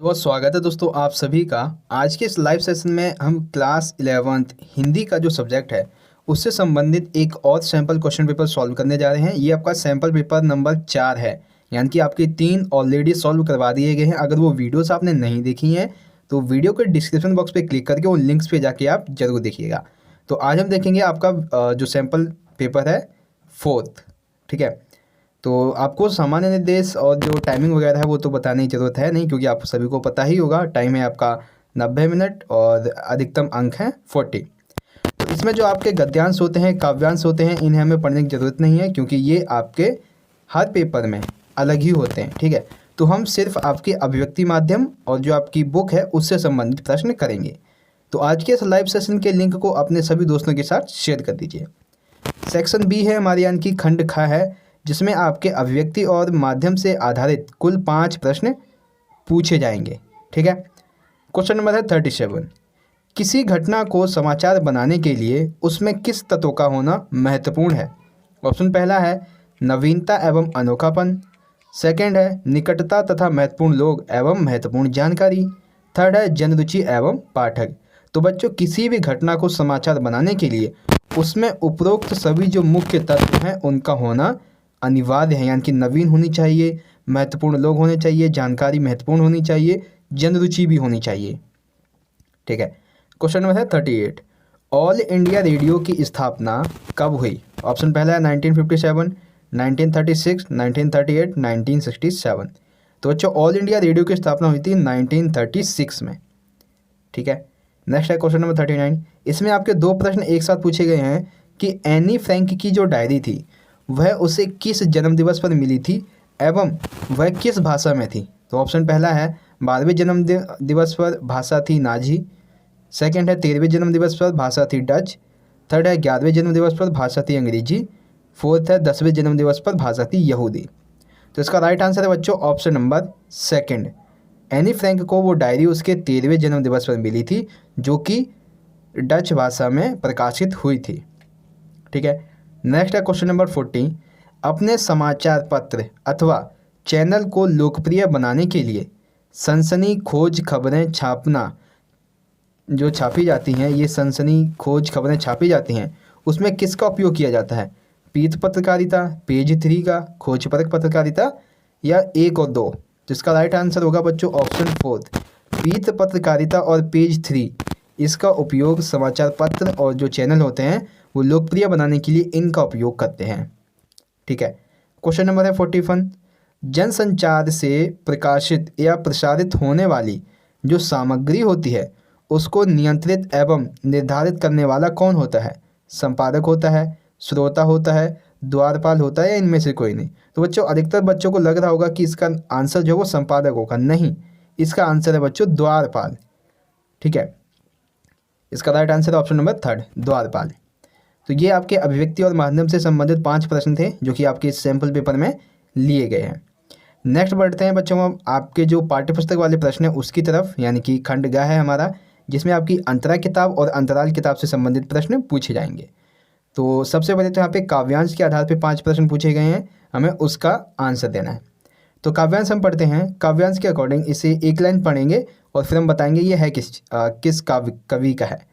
बहुत स्वागत है दोस्तों आप सभी का। आज के इस लाइव सेशन में हम क्लास 11th हिंदी का जो सब्जेक्ट है उससे संबंधित एक और सैम्पल क्वेश्चन पेपर सॉल्व करने जा रहे हैं। ये आपका सैम्पल पेपर नंबर 4 है, यानी कि आपके 3 ऑलरेडी सॉल्व करवा दिए गए हैं। अगर वो वीडियोस आपने नहीं देखी हैं तो वीडियो के डिस्क्रिप्शन बॉक्स पे क्लिक करके उन लिंक्स पे जाके आप जरूर देखिएगा। तो आज हम देखेंगे आपका जो सैम्पल पेपर है 4th, ठीक है। तो आपको सामान्य निर्देश और जो टाइमिंग वगैरह है वो तो बताने की ज़रूरत है नहीं, क्योंकि आप सभी को पता ही होगा। टाइम है आपका 90 मिनट और अधिकतम अंक है 40। तो इसमें जो आपके गद्यांश होते हैं, काव्यांश होते हैं, इन्हें हमें पढ़ने की ज़रूरत नहीं है, क्योंकि ये आपके हर पेपर में अलग ही होते हैं, ठीक है। तो हम सिर्फ आपके अभिव्यक्ति माध्यम और जो आपकी बुक है उससे संबंधित प्रश्न करेंगे। तो आज के इस लाइव सेशन के लिंक को अपने सभी दोस्तों के साथ शेयर कर दीजिए। सेक्शन बी है हमारे, यानी कि खंड ख है, जिसमें आपके अभिव्यक्ति और माध्यम से आधारित कुल 5 प्रश्न पूछे जाएंगे, ठीक है। क्वेश्चन नंबर है 37। किसी घटना को समाचार बनाने के लिए उसमें किस तत्व का होना महत्वपूर्ण है? ऑप्शन पहला है नवीनता एवं अनोखापन, सेकंड है निकटता तथा महत्वपूर्ण लोग एवं महत्वपूर्ण जानकारी, थर्ड है जनरुचि एवं पाठक। तो बच्चों, किसी भी घटना को समाचार बनाने के लिए उसमें उपरोक्त सभी जो मुख्य तत्व हैं उनका होना अनिवार्य है, यानी कि नवीन होनी चाहिए, महत्वपूर्ण लोग होने चाहिए, जानकारी महत्वपूर्ण होनी चाहिए, जनरुचि भी होनी चाहिए, ठीक है। क्वेश्चन नंबर है 38। ऑल इंडिया रेडियो की स्थापना कब हुई? ऑप्शन पहला है 1957, 1936, 1938, 1967। तो बच्चों, ऑल इंडिया रेडियो की स्थापना हुई थी 1936 में, ठीक है। नेक्स्ट है क्वेश्चन नंबर 39। इसमें आपके 2 प्रश्न एक साथ पूछे गए हैं कि एनी फ्रैंक की जो डायरी थी वह उसे किस जन्मदिवस पर मिली थी एवं वह किस भाषा में थी? तो ऑप्शन पहला है 12वें जन्मदिवस पर, भाषा थी नाजी, सेकंड है 13वें जन्मदिवस पर, भाषा थी डच, थर्ड है 11वें जन्मदिवस पर, भाषा थी अंग्रेजी, फोर्थ है 10वें जन्मदिवस पर, भाषा थी यहूदी। तो इसका राइट आंसर है बच्चों option number second. Anne Frank को वो डायरी उसके 13वें जन्मदिवस पर मिली थी, जो कि डच भाषा में प्रकाशित हुई थी, ठीक है। नेक्स्ट है क्वेश्चन नंबर 40। अपने समाचार पत्र अथवा चैनल को लोकप्रिय बनाने के लिए सनसनी खोज खबरें छापना जो छापी जाती हैं, ये सनसनी खोज खबरें छापी जाती हैं, उसमें किसका उपयोग किया जाता है? पीठ पत्रकारिता, पेज 3 का, खोजपरक पत्रकारिता या 1 और 2? जिसका राइट आंसर होगा बच्चों ऑप्शन 4, पीठ पत्रकारिता और पेज 3। इसका उपयोग समाचार पत्र और जो चैनल होते हैं वो लोकप्रिय बनाने के लिए इनका उपयोग करते हैं, ठीक है। क्वेश्चन नंबर है 41। जनसंचार से प्रकाशित या प्रसारित होने वाली जो सामग्री होती है उसको नियंत्रित एवं निर्धारित करने वाला कौन होता है? संपादक होता है, श्रोता होता है, द्वारपाल होता है, या इनमें से कोई नहीं? तो बच्चों, अधिकतर बच्चों को लग रहा होगा कि इसका आंसर जो है वो संपादक होगा। नहीं, इसका आंसर है बच्चों द्वारपाल, ठीक है। इसका राइट आंसर है ऑप्शन नंबर 3, द्वारपाल। तो ये आपके अभिव्यक्ति और माध्यम से संबंधित 5 प्रश्न थे जो कि आपके इस सैम्पल पेपर में लिए गए हैं। नेक्स्ट बढ़ते हैं बच्चों, हम आपके जो पाठ्यपुस्तक वाले प्रश्न हैं उसकी तरफ, यानी कि खंड ग है हमारा, जिसमें आपकी अंतरा किताब और अंतराल किताब से संबंधित प्रश्न पूछे जाएंगे। तो सबसे पहले तो यहाँ पे काव्यांश के आधार पर 5 प्रश्न पूछे गए हैं, हमें उसका आंसर देना है। तो काव्यांश हम पढ़ते हैं। काव्यांश के अकॉर्डिंग इसे एक लाइन पढ़ेंगे और फिर हम बताएंगे ये है किस कवि का है।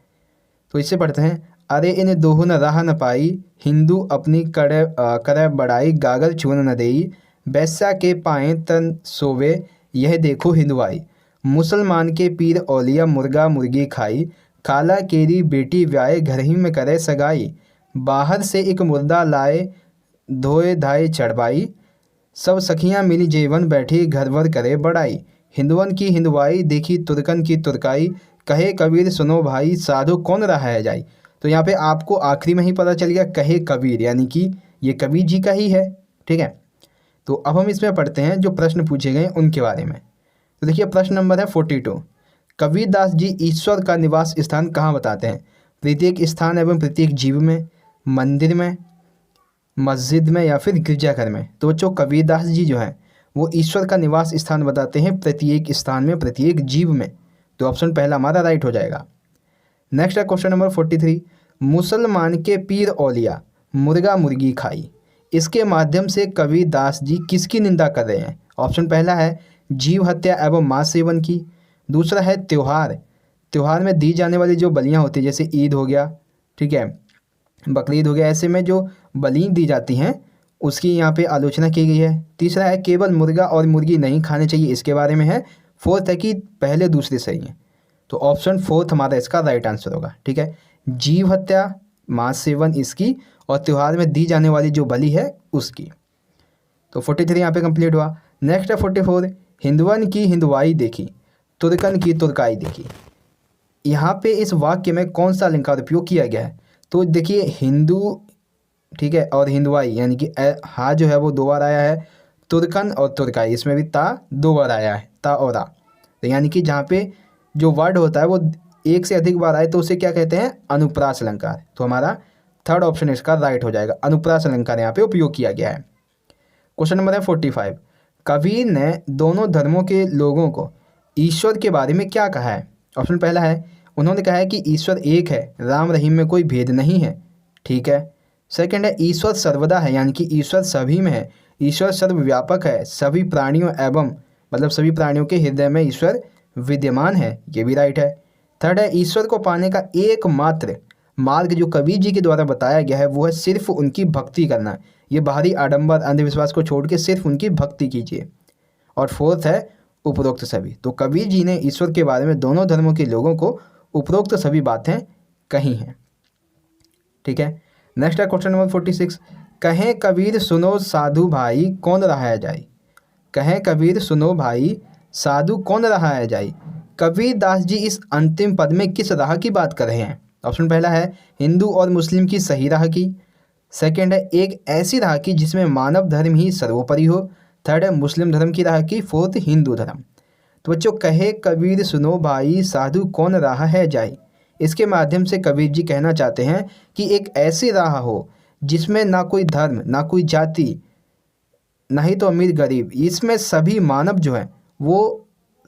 तो इससे पढ़ते हैं। अरे इन दोहु न राह न पाई, हिंदू अपनी करे बड़ाई, गागर चून न देई, बैसा के पाए तन सोवे, यह देखो हिंदुआई, मुसलमान के पीर औलिया, मुर्गा मुर्गी खाई, काला केरी बेटी व्याए, घर ही में करे सगाई, बाहर से एक मुर्दा लाए, धोए धाए चढ़वाई, सब सखियाँ मिली जेवन, बैठी घर भर करे बड़ाई, हिंदुअन की हिंदुआई, देखी तुर्कन की तुर्काई, कहे कबीर सुनो भाई, साधु कौन रहा है जाई। तो यहाँ पे आपको आखिरी में ही पता चल गया कहे कबीर, यानी कि ये कबीर जी का ही है, ठीक है। तो अब हम इसमें पढ़ते हैं जो प्रश्न पूछे गए उनके बारे में। तो देखिए प्रश्न नंबर है 42। कबीरदास जी ईश्वर का निवास स्थान कहाँ बताते हैं? प्रत्येक स्थान एवं प्रत्येक जीव में, मंदिर में, मस्जिद में या फिर गिरजाघर में? तो बच्चों, कबीरदास जी जो हैं वो ईश्वर का निवास स्थान बताते हैं प्रत्येक स्थान में, प्रत्येक जीव में। तो ऑप्शन पहला हमारा राइट हो जाएगा। नेक्स्ट है क्वेश्चन नंबर 43। मुसलमान के पीर औलिया, मुर्गा मुर्गी खाई, इसके माध्यम से कबीरदास जी किसकी निंदा कर रहे हैं? ऑप्शन पहला है जीव हत्या एवं मांस सेवन की। दूसरा है त्यौहार, त्यौहार में दी जाने वाली जो बलियाँ होती है, जैसे ईद हो गया, ठीक है, बकरीद हो गया, ऐसे में जो बलि दी जाती हैं उसकी यहाँ पे आलोचना की गई है। तीसरा है केवल मुर्गा और मुर्गी नहीं खाने चाहिए, इसके बारे में है। फोर्थ है कि पहले दूसरे सही हैं, तो ऑप्शन फोर्थ हमारा इसका राइट आंसर होगा, ठीक है। जीव हत्या, मांस सेवन इसकी, और त्यौहार में दी जाने वाली जो बलि है उसकी। तो 43 यहाँ पे कंप्लीट हुआ। नेक्स्ट है 44, हिंदुवन की हिंदुआई देखी, तुर्कन की तुर्काई देखी। यहाँ पे इस वाक्य में कौन सा अलंकार उपयोग किया गया है? तो देखिए हिंदू, ठीक है, और हिंदुआई यानी कि हा जो है वो 2 बार आया है, तुर्कन और तुर्काई इसमें भी ता 2 बार आया है, ता और आ। तो यानी कि जहाँ पे जो वर्ड होता है वो एक से अधिक बार आए तो उसे क्या कहते हैं? अनुप्रास अलंकार। तो हमारा थर्ड ऑप्शन इसका राइट हो जाएगा, अनुप्रास अलंकार यहाँ पे उपयोग किया गया है। क्वेश्चन नंबर है 45, कबीर ने दोनों धर्मों के लोगों को ईश्वर के बारे में क्या कहा है? ऑप्शन पहला है, उन्होंने कहा है कि ईश्वर एक है, राम रहीम में कोई भेद नहीं है, ठीक है। सेकंड है, ईश्वर सर्वदा है, यानी कि ईश्वर सभी में है, ईश्वर सर्वव्यापक है, सभी प्राणियों एवं मतलब सभी प्राणियों के हृदय में ईश्वर विद्यमान है, ये भी राइट है। थर्ड है, ईश्वर को पाने का एकमात्र मार्ग जो कबीर जी के द्वारा बताया गया है वो है सिर्फ उनकी भक्ति करना, ये बाहरी आडंबर अंधविश्वास को छोड़ के सिर्फ उनकी भक्ति कीजिए। और फोर्थ है उपरोक्त सभी। तो कबीर जी ने ईश्वर के बारे में दोनों धर्मों के लोगों को उपरोक्त सभी बातें कही हैं, ठीक है। नेक्स्ट है क्वेश्चन नंबर 46, कहें कबीर सुनो साधु भाई कौन रहाया जाए। कहें कबीर सुनो भाई साधु कौन रहाया जाए। कबीर दास जी इस अंतिम पद में किस राह की बात कर रहे हैं? ऑप्शन पहला है, हिंदू और मुस्लिम की सही राह की। सेकंड है, एक ऐसी राह की जिसमें मानव धर्म ही सर्वोपरि हो। थर्ड है, मुस्लिम धर्म की राह की। फोर्थ, हिंदू धर्म। तो बच्चों, कहे कबीर सुनो भाई साधु कौन राह है जाए, इसके माध्यम से कबीर जी कहना चाहते हैं कि एक ऐसी राह हो जिसमें ना कोई धर्म, ना कोई जाति, ना ही तो अमीर गरीब, इसमें सभी मानव जो है वो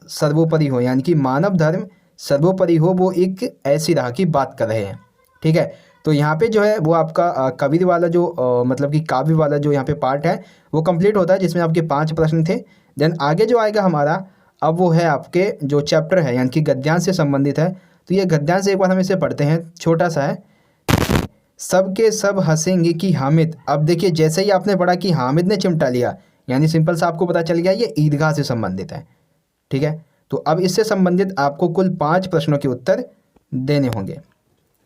सर्वोपरि हो, यानी कि मानव धर्म सर्वोपरि हो, वो एक ऐसी राह की बात कर रहे हैं, ठीक है। तो यहाँ पे जो है वो आपका कबीर वाला जो मतलब कि काव्य वाला जो यहाँ पे पार्ट है वो कंप्लीट होता है, जिसमें आपके 5 प्रश्न थे। देन आगे जो आएगा हमारा अब वो है आपके जो चैप्टर है यानी कि गद्यांश से संबंधित है। तो ये गद्यांश एक बार हम इसे पढ़ते हैं, छोटा सा है। सबके सब हंसेंगे कि हामिद, अब देखिए जैसे ही आपने पढ़ा कि हामिद ने चिमटा लिया, यानी सिंपल सा आपको पता चल गया ये ईदगाह से संबंधित है, ठीक है। तो अब इससे संबंधित आपको कुल 5 प्रश्नों के उत्तर देने होंगे।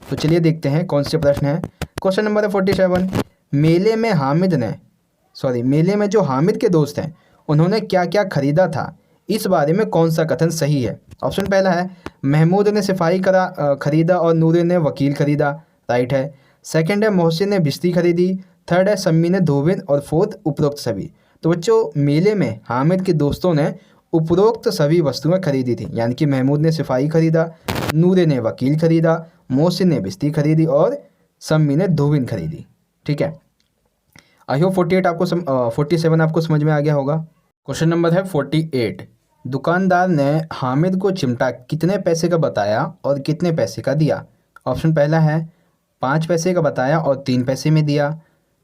तो चलिए देखते हैं कौन से प्रश्न हैं। क्वेश्चन नंबर है 47, मेले में जो हामिद के दोस्त हैं उन्होंने क्या क्या खरीदा था, इस बारे में कौन सा कथन सही है? ऑप्शन पहला है, महमूद ने सिपाही खरीदा और नूरे ने वकील खरीदा, राइट है। सेकंड है, मोहसिन ने बिस्ती खरीदी। थर्ड है, सम्मी ने धोबिन। और फोर्थ, उपरोक्त सभी। तो बच्चों, मेले में हामिद के दोस्तों ने उपरोक्त सभी वस्तुएं खरीदी थी, यानी कि महमूद ने सिपाही खरीदा, नूरे ने वकील खरीदा, मोहसिन ने बिस्ती खरीदी और सम्मी ने धोबिन खरीदी, ठीक है। आई होप 47 आपको समझ में आ गया होगा। क्वेश्चन नंबर है 48, दुकानदार ने हामिद को चिमटा कितने पैसे का बताया और कितने पैसे का दिया? ऑप्शन पहला है, 5 पैसे का बताया और 3 पैसे में दिया।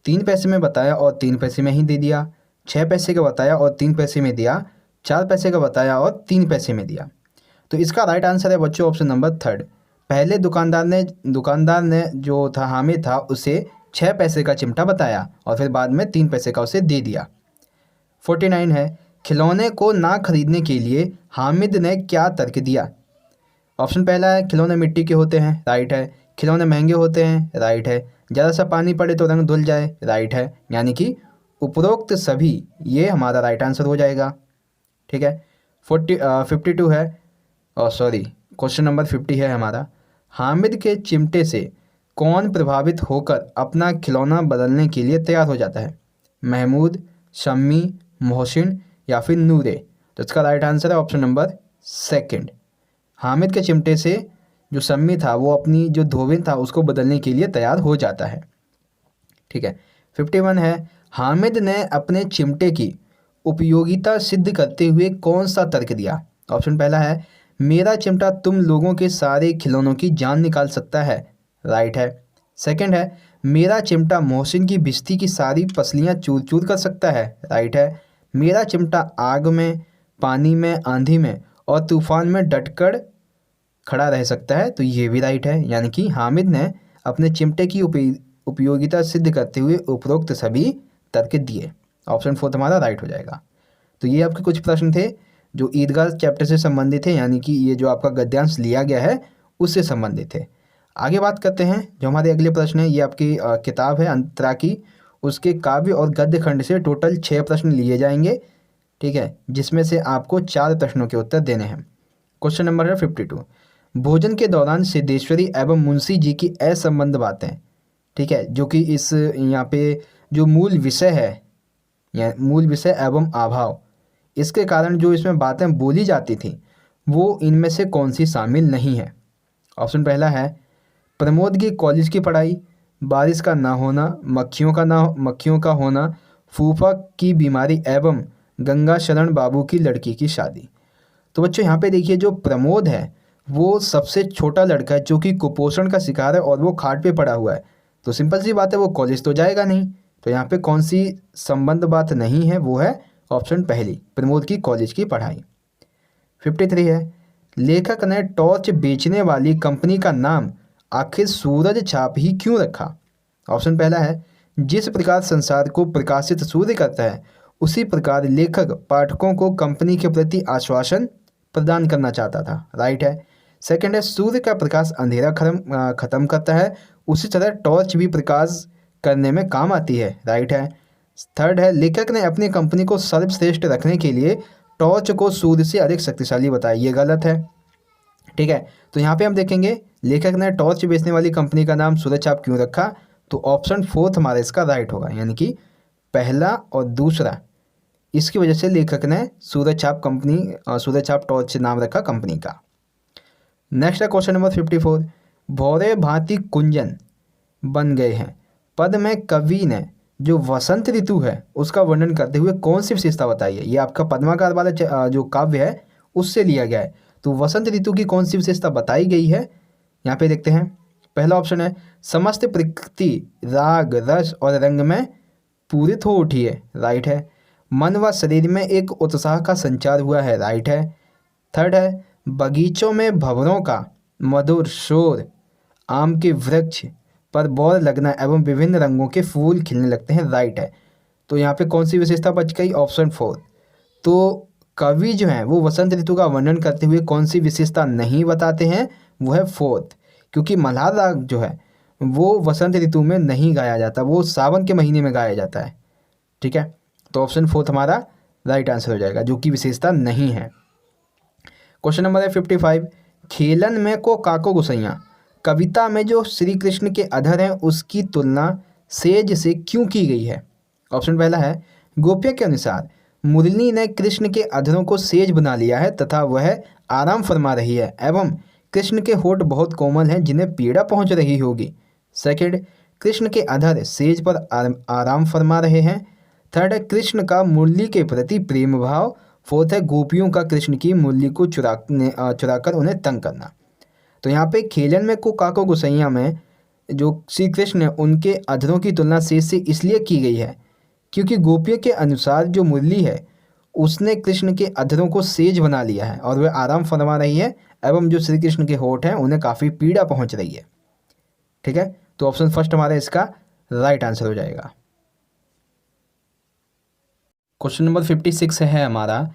3 पैसे में बताया और 3 पैसे में ही दे दिया। 6 पैसे का बताया और 3 पैसे में दिया। 4 पैसे का बताया और 3 पैसे में दिया। तो इसका राइट आंसर है बच्चों ऑप्शन नंबर थर्ड। पहले दुकानदार ने जो था हामिद था उसे 6 पैसे का चिमटा बताया और फिर बाद में 3 पैसे का उसे दे दिया। 49 है, खिलौने को ना खरीदने के लिए हामिद ने क्या तर्क दिया? ऑप्शन पहला है, खिलौने मिट्टी के होते हैं, राइट है। खिलौने महंगे होते हैं, राइट है। ज़्यादा सा पानी पड़े तो रंग धुल जाए, राइट है। यानी कि उपरोक्त सभी ये हमारा राइट आंसर हो जाएगा, ठीक है। 52 है, क्वेश्चन नंबर 50 है हमारा, हामिद के चिमटे से कौन प्रभावित होकर अपना खिलौना बदलने के लिए तैयार हो जाता है? महमूद, शम्मी, मोहसिन या फिर नूरे? तो इसका राइट आंसर है ऑप्शन नंबर सेकंड। हामिद के चिमटे से जो शम्मी था वो अपनी जो धोबिन था उसको बदलने के लिए तैयार हो जाता है, ठीक है। 51 है, हामिद ने अपने चिमटे की उपयोगिता सिद्ध करते हुए कौन सा तर्क दिया? ऑप्शन पहला है, मेरा चिमटा तुम लोगों के सारे खिलौनों की जान निकाल सकता है, राइट है। सेकंड है, मेरा चिमटा मोहसिन की बिस्ती की सारी पसलियां चूर चूर कर सकता है, राइट है। मेरा चिमटा आग में पानी में, आंधी में और तूफान में डटकर खड़ा रह सकता है, तो ये भी राइट है। यानी कि हामिद ने अपने चिमटे की उपयोगिता सिद्ध करते हुए उपरोक्त सभी तर्क दिए। ऑप्शन 4 हमारा राइट हो जाएगा। तो ये आपके कुछ प्रश्न थे जो ईदगाह चैप्टर से संबंधित है, यानी कि ये जो आपका गद्यांश लिया गया है उससे संबंधित है। आगे बात करते हैं, जो हमारे अगले प्रश्न है, ये आपकी किताब है अंतरा की, उसके काव्य और गद्य खंड से टोटल 6 प्रश्न लिए जाएंगे, ठीक है, जिसमें से आपको 4 प्रश्नों के उत्तर देने हैं। क्वेश्चन नंबर है 52। भोजन के दौरान सिद्धेश्वरी एवं मुंशी जी की असंबद्ध बातें, ठीक है, जो कि इस यहाँ पे जो मूल विषय है, या मूल विषय एवं अभाव, इसके कारण जो इसमें बातें बोली जाती थी वो इनमें से कौन सी शामिल नहीं है। ऑप्शन पहला है प्रमोद की कॉलेज की पढ़ाई, बारिश का ना होना, मक्खियों का होना, फूफा की बीमारी एवं गंगा शरण बाबू की लड़की की शादी। तो बच्चों यहाँ पे देखिए, जो प्रमोद है वो सबसे छोटा लड़का है जो कि कुपोषण का शिकार है और वो खाट पे पड़ा हुआ है, तो सिंपल सी बात है वो कॉलेज तो जाएगा नहीं। तो यहाँ पे कौन सी संबंध बात नहीं है, वो है ऑप्शन पहली, प्रमोद की कॉलेज की पढ़ाई। 53 है लेखक ने टॉर्च बेचने वाली कंपनी का नाम आखिर सूरज छाप ही क्यों रखा। ऑप्शन पहला है जिस प्रकार संसार को प्रकाशित सूर्य करता है उसी प्रकार लेखक पाठकों को कंपनी के प्रति आश्वासन प्रदान करना चाहता था, राइट है। सेकंड है सूर्य का प्रकाश अंधेरा खत्म करता है, उसी तरह टॉर्च भी प्रकाश करने में काम आती है, राइट है। थर्ड है लेखक ने अपनी कंपनी को सर्वश्रेष्ठ रखने के लिए टॉर्च को सूर्य से अधिक शक्तिशाली बताया, ये गलत है, ठीक है। तो यहाँ पे हम देखेंगे लेखक ने टॉर्च बेचने वाली कंपनी का नाम सूरज छाप क्यों रखा, तो ऑप्शन 4 हमारा इसका राइट होगा, यानी कि पहला और दूसरा, इसकी वजह से लेखक ने सूरज छाप टॉर्च नाम रखा कंपनी का। नेक्स्ट है क्वेश्चन नंबर 54। भौरे भांति कुंजन बन गए हैं पद में कवि ने जो वसंत ऋतु है उसका वर्णन करते हुए कौन सी विशेषता बताई है। ये आपका पद्माकार वाला जो काव्य है उससे लिया गया है, तो वसंत ऋतु की कौन सी विशेषता बताई गई है, यहाँ पे देखते हैं। पहला ऑप्शन है समस्त प्रकृति राग रस और रंग में पूरित हो उठी है, राइट है। मन व शरीर में एक उत्साह का संचार हुआ है, राइट है। थर्ड है बगीचों में भंवरों का मधुर शोर, आम के वृक्ष पर बौर लगना एवं विभिन्न रंगों के फूल खिलने लगते हैं, राइट है। तो यहाँ पे कौन सी विशेषता बच गई, ऑप्शन 4। तो कवि जो हैं वो वसंत ऋतु का वर्णन करते हुए कौन सी विशेषता नहीं बताते हैं, वो है 4th, क्योंकि मल्हार राग जो है वो वसंत ऋतु में नहीं गाया जाता, वो सावन के महीने में गाया जाता है, ठीक है। तो ऑप्शन 4 हमारा राइट आंसर हो जाएगा, जो कि विशेषता नहीं है। क्वेश्चन नंबर है 55। खेलन में को काको गुसैया कविता में जो श्री कृष्ण के अधर हैं उसकी तुलना सेज से क्यों की गई है। ऑप्शन पहला है गोपिया के अनुसार मुरली ने कृष्ण के अधरों को सेज बना लिया है तथा वह आराम फरमा रही है एवं कृष्ण के होठ बहुत कोमल हैं जिन्हें पीड़ा पहुंच रही होगी। सेकंड, कृष्ण के अधर सेज पर आराम फरमा रहे हैं। थर्ड है कृष्ण का मुरली के प्रति प्रेम भाव। फोर्थ है गोपियों का कृष्ण की मुरली को चुराकर उन्हें तंग करना। तो यहाँ पे खेलन में को काको गुसैया में जो श्री कृष्ण है उनके अधरों की तुलना सेज से इसलिए की गई है क्योंकि गोपियों के अनुसार जो मुरली है उसने कृष्ण के अधरों को सेज बना लिया है और वह आराम फरमा रही है एवं जो श्री कृष्ण के होठ हैं उन्हें काफ़ी पीड़ा पहुंच रही है, ठीक है। तो ऑप्शन फर्स्ट हमारा इसका राइट आंसर हो जाएगा। क्वेश्चन नंबर 56 है हमारा,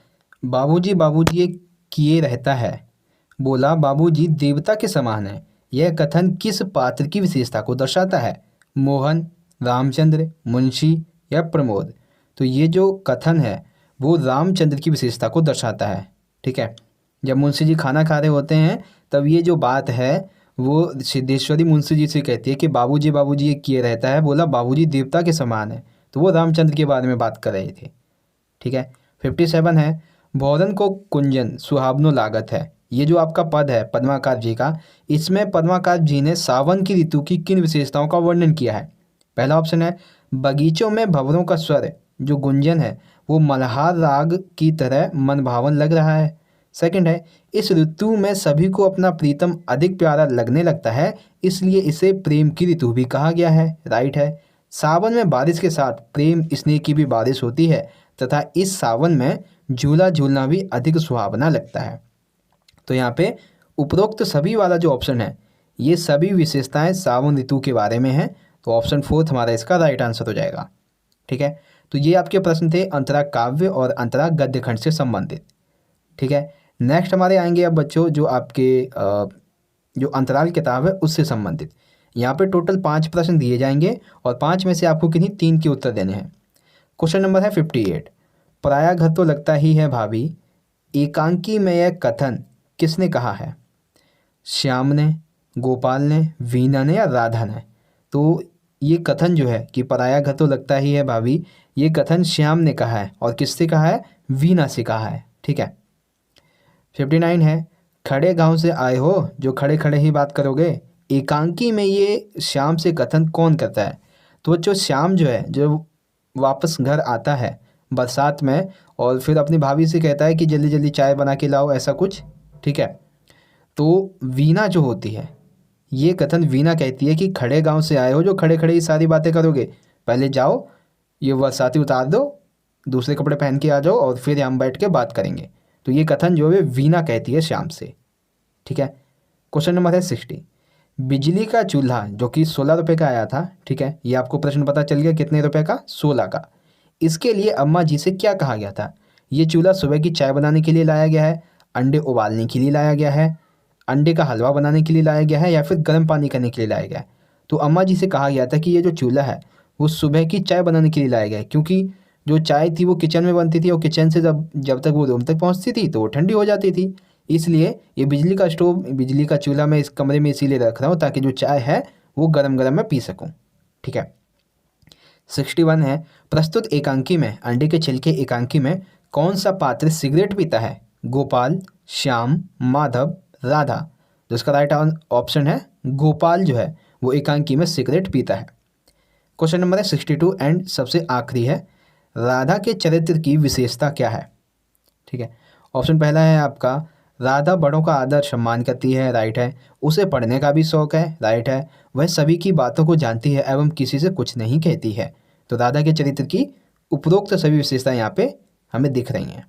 बाबूजी बाबूजी किए रहता है, बोला बाबूजी देवता के समान है, यह कथन किस पात्र की विशेषता को दर्शाता है। मोहन, रामचंद्र, मुंशी या प्रमोद। तो ये जो कथन है वो रामचंद्र की विशेषता को दर्शाता है, ठीक है। जब मुंशी जी खाना खा रहे होते हैं तब ये जो बात है वो सिद्धेश्वरी मुंशी जी से कहती है कि बाबूजी बाबूजी ये किए रहता है, बोला बाबूजी देवता के समान है, तो वो रामचंद्र के बारे में बात कर रहे थे, ठीक है। 57 है भौरन को कुंजन सुहावनो लागत है। ये जो आपका पद है पद्माकार जी का, इसमें पद्माकार जी ने सावन की ऋतु की किन विशेषताओं का वर्णन किया है। पहला ऑप्शन है बगीचों में भंवरों का स्वर जो गुंजन है वो मल्हार राग की तरह मन भावन लग रहा है। सेकंड है इस ऋतु में सभी को अपना प्रीतम अधिक प्यारा लगने लगता है, इसलिए इसे प्रेम की ऋतु भी कहा गया है, राइट है। सावन में बारिश के साथ प्रेम स्नेह की भी बारिश होती है तथा इस सावन में झूला झूलना भी अधिक सुहावना लगता है। तो यहाँ पे उपरोक्त सभी वाला जो ऑप्शन है ये सभी विशेषताएं सावन ऋतु के बारे में हैं। तो ऑप्शन 4 हमारा इसका राइट आंसर हो जाएगा। ठीक है, तो ये आपके प्रश्न थे अंतरा काव्य और अंतरा गद्य खंड से संबंधित। ठीक है, नेक्स्ट हमारे आएंगे अब बच्चों जो आपके जो अंतराल किताब है उससे संबंधित। यहाँ पे टोटल 5 प्रश्न दिए जाएंगे और 5 में से आपको किन्हीं 3 के उत्तर देने हैं। क्वेश्चन नंबर है 58। पराया घर तो लगता ही है भाभी, एकांकी में यह कथन किसने कहा है? श्याम ने, गोपाल ने, वीणा ने या राधा ने? तो ये कथन जो है कि पराया घर तो लगता ही है भाभी, ये कथन श्याम ने कहा है और किससे कहा है? वीणा से कहा है। ठीक है, 59 है। खड़े गांव से आए हो जो खड़े खड़े ही बात करोगे, एकांकी में ये श्याम से कथन कौन करता है? तो बच्चों श्याम जो है जो वापस घर आता है बरसात में और फिर अपनी भाभी से कहता है कि जल्दी जल्दी चाय बना के लाओ, ऐसा कुछ। ठीक है, तो वीणा जो होती है ये कथन वीणा कहती है कि खड़े गांव से आए हो जो खड़े खड़े ही सारी बातें करोगे, पहले जाओ ये बरसाती उतार दो, दूसरे कपड़े पहन के आ जाओ और फिर हम बैठ के बात करेंगे। तो ये कथन जो है वीणा कहती है श्याम से। ठीक है, क्वेश्चन नंबर है 60। बिजली का चूल्हा जो कि 16 रुपये का आया था, ठीक है, ये आपको प्रश्न पता चल गया कितने रुपए का? 16 का। इसके लिए अम्मा जी से क्या कहा गया था? ये चूल्हा सुबह की चाय बनाने के लिए लाया गया है, अंडे उबालने के लिए लाया गया है, अंडे का हलवा बनाने के लिए लाया गया है या फिर गर्म पानी करने के लिए लाया गया है? तो अम्मा जी से कहा गया था कि ये जो चूल्हा है वो सुबह की चाय बनाने के लिए लाया गया है, क्योंकि जो चाय थी वो किचन में बनती थी और किचन से जब तक वो रूम तक पहुंचती थी तो वो ठंडी हो जाती थी। इसलिए ये बिजली का स्टोव, बिजली का चूल्हा मैं इस कमरे में इसीलिए रख रहा हूँ ताकि जो चाय है वो गरम गरम मैं पी सकूँ। ठीक है, 61 है। प्रस्तुत एकांकी में, अंडे के छिलके एकांकी में कौन सा पात्र सिगरेट पीता है? गोपाल, श्याम, माधव, राधा? तो इसका राइट ऑप्शन है गोपाल जो है वो एकांकी में सिगरेट पीता है। क्वेश्चन नंबर है 62 एंड सबसे आखिरी है। राधा के चरित्र की विशेषता क्या है? ठीक है, ऑप्शन पहला है आपका राधा बड़ों का आदर सम्मान करती है, राइट है। उसे पढ़ने का भी शौक है, राइट है। वह सभी की बातों को जानती है एवं किसी से कुछ नहीं कहती है। तो राधा के चरित्र की उपरोक्त सभी विशेषताएं यहाँ पे हमें दिख रही हैं।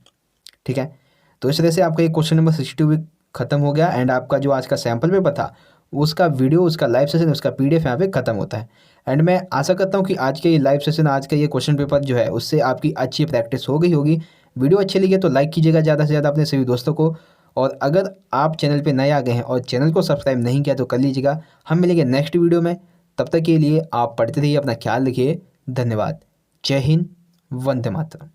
ठीक है, तो इस तरह से आपका ये क्वेश्चन नंबर 62 भी खत्म हो गया एंड आपका जो आज का सैम्पल पेपर था उसका वीडियो, उसका लाइव सेशन, उसका PDF यहाँ पे खत्म होता है। एंड मैं आशा करता हूँ कि आज के ये लाइव सेशन, आज का ये क्वेश्चन पेपर जो है उससे आपकी अच्छी प्रैक्टिस हो गई होगी। वीडियो अच्छी लगी तो लाइक कीजिएगा ज़्यादा से ज़्यादा अपने सभी दोस्तों को, और अगर आप चैनल पे नए आ गए हैं और चैनल को सब्सक्राइब नहीं किया तो कर लीजिएगा। हम मिलेंगे नेक्स्ट वीडियो में, तब तक के लिए आप पढ़ते रहिए, अपना ख्याल रखिए। धन्यवाद। जय हिंद, वंदे मातरम।